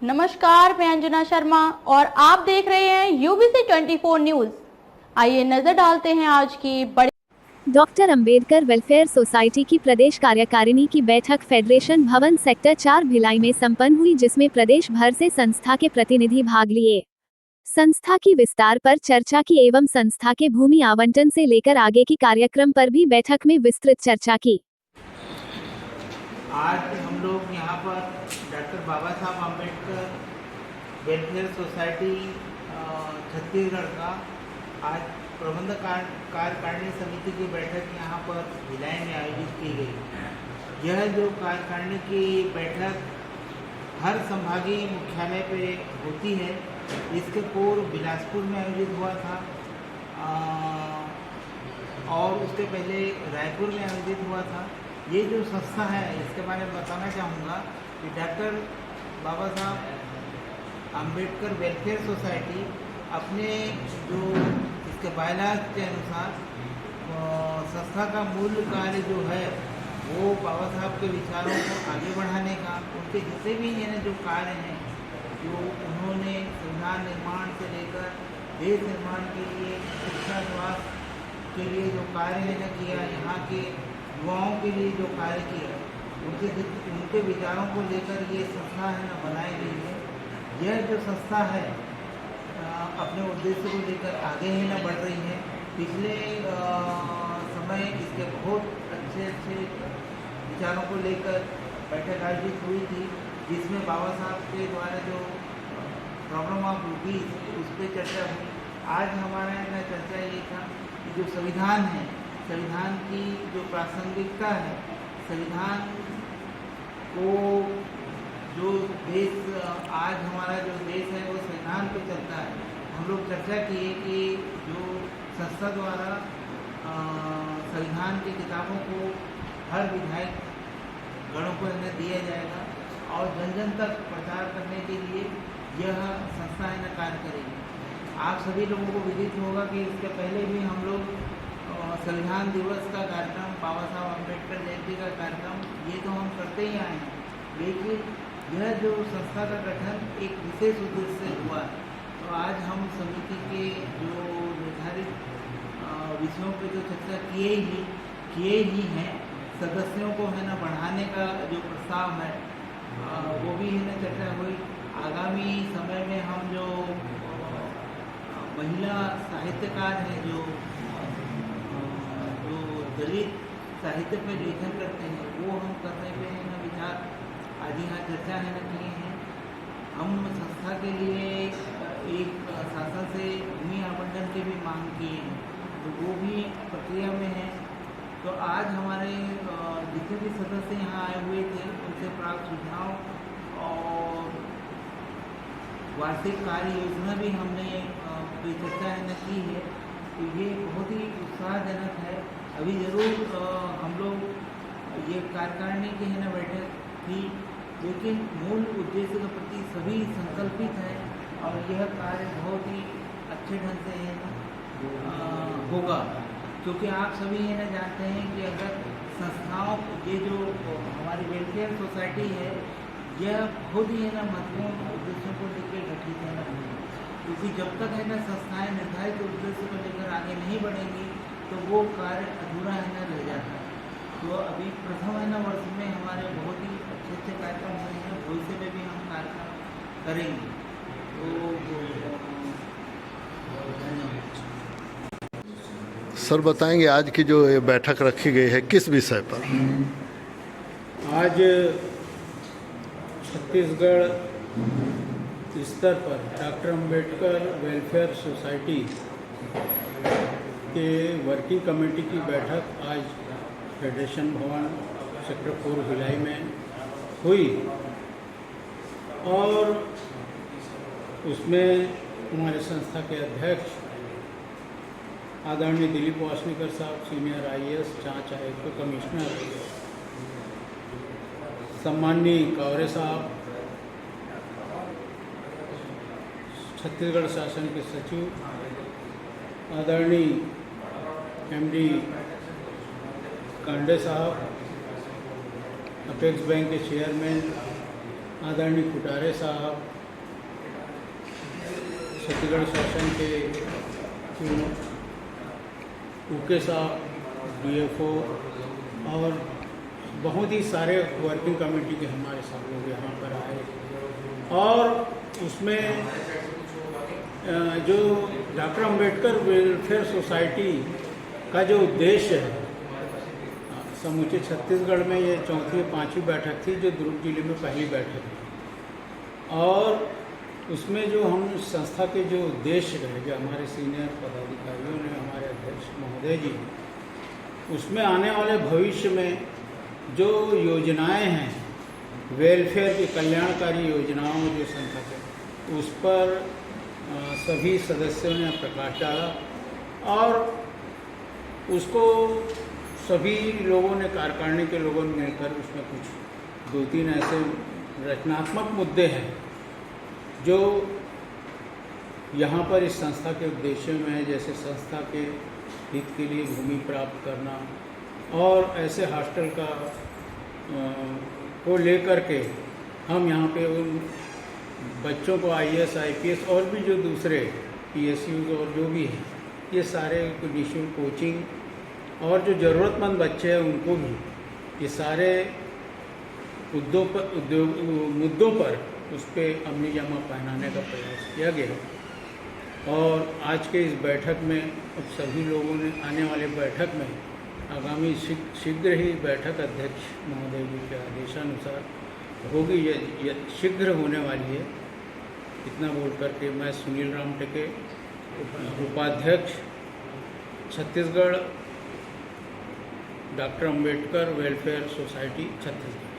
नमस्कार, मैं अंजना शर्मा और आप देख रहे हैं यूबीसी 24 न्यूज। आइए नजर डालते हैं आज की बड़ी। डॉक्टर अंबेडकर वेलफेयर सोसाइटी की प्रदेश कार्यकारिणी की बैठक फेडरेशन भवन सेक्टर 4 भिलाई में संपन्न हुई, जिसमें प्रदेश भर से संस्था के प्रतिनिधि भाग लिए। संस्था की विस्तार पर चर्चा की एवं संस्था के भूमि आवंटन से लेकर आगे की कार्यक्रम पर भी बैठक में विस्तृत चर्चा की। आज हम लोग यहाँ पर डॉक्टर बाबा साहब अम्बेडकर वेलफेयर सोसाइटी छत्तीसगढ़ का आज प्रबंध कार्यकारिणी समिति की बैठक यहाँ पर भिलाई में आयोजित की गई। यह जो कार्यकारिणी की बैठक हर संभागीय मुख्यालय पे होती है, इसके पूर्व बिलासपुर में आयोजित हुआ था और उसके पहले रायपुर में आयोजित हुआ था। ये जो संस्था है इसके बारे में बताना चाहूँगा कि डॉक्टर बाबा साहब अम्बेडकर वेलफेयर सोसाइटी अपने जो इसके बायलाज के अनुसार संस्था का मूल कार्य जो है वो बाबा साहब के विचारों को आगे बढ़ाने का, उनके जितने भी ये जो कार्य हैं जो उन्होंने संविधान निर्माण से लेकर देश निर्माण के लिए, शिक्षा स्वास्थ्य के लिए जो कार्य है न किया, यहाँ के युवाओं के लिए जो कार्य किया, उनके विचारों को लेकर ये संस्था है ना बनाई गई है। यह जो संस्था है अपने उद्देश्य को लेकर आगे ही ना बढ़ रही है। पिछले समय इसके बहुत अच्छे विचारों को लेकर बैठक आयोजित हुई थी, जिसमें बाबा साहब के द्वारा जो प्रॉब्लम ऑफ रूपीज उस पर चर्चा हुई। आज हमारा ना चर्चा ये था कि जो संविधान है, संविधान की जो प्रासंगिकता है, संविधान को जो देश आज हमारा जो देश है वो संविधान पे चलता है। हम लोग चर्चा किए कि जो संस्था द्वारा संविधान की किताबों को हर विधायक गणों को इन्हें दिया जाएगा और जन जन तक प्रचार करने के लिए यह संस्था है न कार्य करेगी। आप सभी लोगों को विदित होगा कि इसके पहले भी हम लोग संविधान दिवस का कार्यक्रम, बाबा साहब अम्बेडकर जयंती का कार्यक्रम, ये तो हम करते ही आए हैं, लेकिन यह जो संस्था का गठन एक विशेष उद्देश्य से हुआ है। तो आज हम समिति के जो निर्धारित विषयों पर जो चर्चा किए ही हैं, सदस्यों को है ना बढ़ाने का जो प्रस्ताव है वो भी है ना चर्चा हुई। आगामी समय में हम जो महिला साहित्यकार हैं, जो दलित साहित्य पे लेखन करते हैं, वो हम करने पे है ना विचार आज यहाँ चर्चा है ना किए हैं। हम संस्था के लिए एक शासन से भूमि आवंटन की भी मांग किए हैं, तो वो भी प्रक्रिया में है। तो आज हमारे जितने भी सदस्य यहाँ आए हुए थे उनसे प्राप्त सुझाव और वार्षिक कार्य योजना भी हमने चर्चा है न की है। तो ये बहुत ही उत्साहजनक है। अभी ज़रूर हम लोग ये कार्यकारिणी की है ना बैठक थी, लेकिन मूल उद्देश्य के प्रति सभी संकल्पित हैं और यह कार्य बहुत ही अच्छे ढंग से है ना होगा, क्योंकि आप सभी है ना जानते हैं कि अगर संस्थाओं ये जो हमारी वेलफेयर सोसाइटी है, यह बहुत ही है ना महत्वपूर्ण उद्देश्यों को लेकर गठित है ना, क्योंकि जब तक है ना संस्थाएं निर्धारित उद्देश्य को लेकर आगे नहीं बढ़ेंगी तो वो कार्य अधूरा है ना रह जाता है। तो अभी प्रथम है ना वर्ष में हमारे बहुत ही अच्छे कार्यक्रम हुए हैं, भविष्य में भी हम कार्यक्रम करेंगे। तो सर बताएंगे आज की जो ये बैठक रखी गई है किस विषय पर? आज छत्तीसगढ़ स्तर पर डॉक्टर अंबेडकर वेलफेयर सोसाइटी के वर्किंग कमेटी की बैठक आज फेडरेशन भवन सेक्टर 4 भिलाई में हुई और उसमें हमारे संस्था के अध्यक्ष आदरणीय दिलीप वासनीकर साहब, सीनियर IAS जांच आयुक्त के कमिश्नर, सम्माननीय कावरे साहब, छत्तीसगढ़ शासन के सचिव, आदरणीय MD कांडे साहब, अपेक्स बैंक के चेयरमैन आदरणीय कुटारे साहब, छत्तीसगढ़ शासन के उके साहब, DFO और बहुत ही सारे वर्किंग कमेटी के हमारे सब लोग यहाँ पर आए। और उसमें जो डॉक्टर अंबेडकर वेलफेयर सोसाइटी का जो उद्देश्य है, समूचे छत्तीसगढ़ में ये चौथी और पांचवी बैठक थी, जो दुर्ग जिले में पहली बैठक थी। और उसमें जो हम संस्था के जो उद्देश्य रहे, जो हमारे सीनियर पदाधिकारियों ने, हमारे अध्यक्ष महोदय जी, उसमें आने वाले भविष्य में जो योजनाएं हैं वेलफेयर की, कल्याणकारी योजनाओं जो संस्था के, उस पर सभी सदस्यों ने प्रकाश डाला और उसको सभी लोगों ने, कार्यकारिणी के लोगों ने मिलकर उसमें कुछ 2-3 ऐसे रचनात्मक मुद्दे हैं जो यहाँ पर इस संस्था के उद्देश्य में है, जैसे संस्था के हित के लिए भूमि प्राप्त करना और ऐसे हॉस्टल का को लेकर के हम यहाँ पे उन बच्चों को IAS IPS और भी जो दूसरे PSUs और जो भी हैं, ये सारे निःशुल्क कोचिंग और जो ज़रूरतमंद बच्चे हैं उनको भी ये सारे मुद्दों पर उस पर अमली जामा पहनाने का प्रयास किया गया। और आज के इस बैठक में अब सभी लोगों ने, आने वाले बैठक में आगामी शीघ्र ही बैठक अध्यक्ष महोदय जी के आदेशानुसार होगी, ये शीघ्र होने वाली है। इतना बोल करके मैं सुनील राम टेके, उपाध्यक्ष Chhattisgarh doctor Ambedkar welfare society Chhattisgarh.